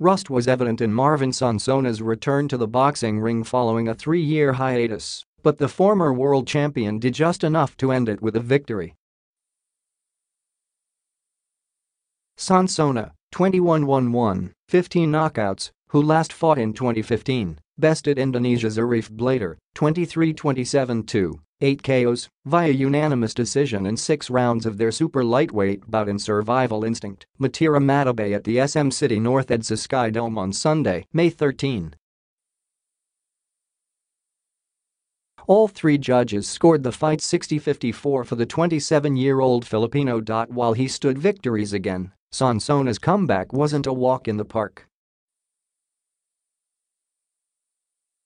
Rust was evident in Marvin Sonsona's return to the boxing ring following a 3-year hiatus, but the former world champion did just enough to end it with a victory. Sonsona, 21-1-1, 15 knockouts, who last fought in 2015, bested Indonesia's Arief, 23-27-2, 8 KOs, via unanimous decision in 6 rounds of their super lightweight bout in Survival Instinct, Matira Matibay at the SM City North EDSA Skydome on Sunday, May 13. All 3 judges scored the fight 60-54 for the 27-year-old Filipino. While he stood victories again, Sonsona's comeback wasn't a walk in the park.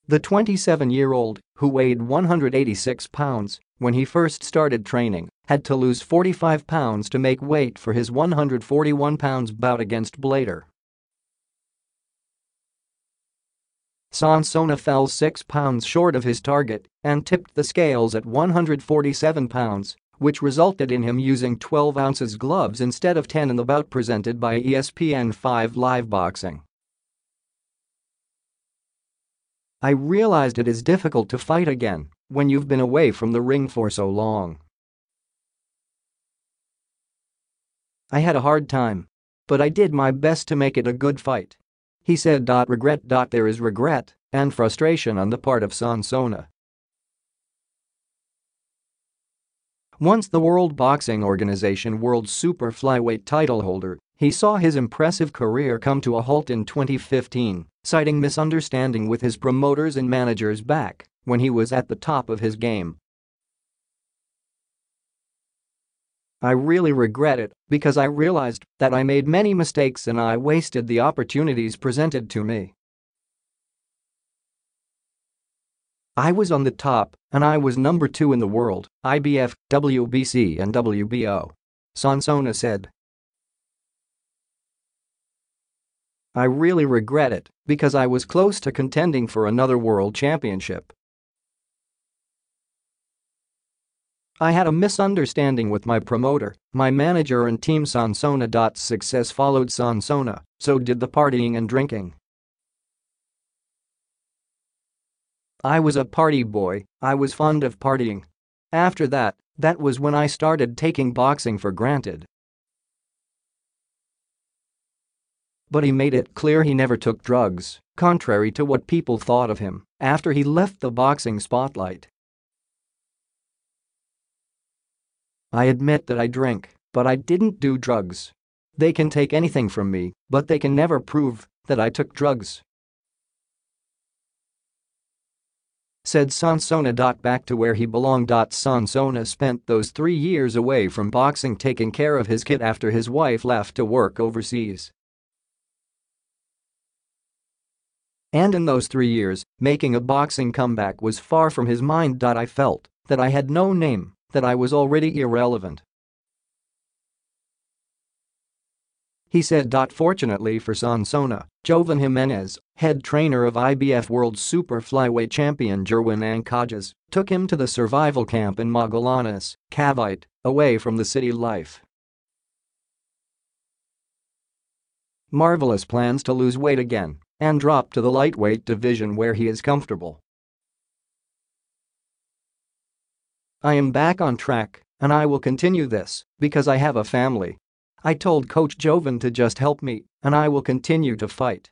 The 27-year-old, who weighed 186 pounds when he first started training, had to lose 45 pounds to make weight for his 141 pounds bout against Blader. Sonsona fell 6 pounds short of his target and tipped the scales at 147 pounds, which resulted in him using 12 ounces gloves instead of 10 in the bout presented by ESPN5 Live Boxing. "I realized it is difficult to fight again when you've been away from the ring for so long. I had a hard time. But I did my best to make it a good fight," he said. Regret. There is regret and frustration on the part of Sonsona. Once the World Boxing Organization World Super Flyweight title holder, he saw his impressive career come to a halt in 2015, citing misunderstanding with his promoters and managers back when he was at the top of his game. "I really regret it because I realized that I made many mistakes and I wasted the opportunities presented to me. I was on the top and I was number 2 in the world, IBF, WBC and WBO," Sonsona said. "I really regret it because I was close to contending for another world championship. I had a misunderstanding with my promoter, my manager and team." Sonsona. Success followed Sonsona, so did the partying and drinking. "I was a party boy, I was fond of partying. After that was when I started taking boxing for granted." But he made it clear he never took drugs, contrary to what people thought of him after he left the boxing spotlight. "I admit that I drink, but I didn't do drugs. They can take anything from me, but they can never prove that I took drugs," said Sonsona. Back to where he belonged. Sonsona spent those 3 years away from boxing taking care of his kid after his wife left to work overseas. And in those 3 years, making a boxing comeback was far from his mind. "I felt that I had no name, that I was already irrelevant," he said. Fortunately for Sonsona, Jovan Jimenez, head trainer of IBF World Super Flyweight champion Jerwin Ancajas, took him to the survival camp in Magallanes, Cavite, away from the city life. Marvelous plans to lose weight again and drop to the lightweight division where he is comfortable. "I am back on track and I will continue this because I have a family. I told Coach Jovan to just help me and I will continue to fight."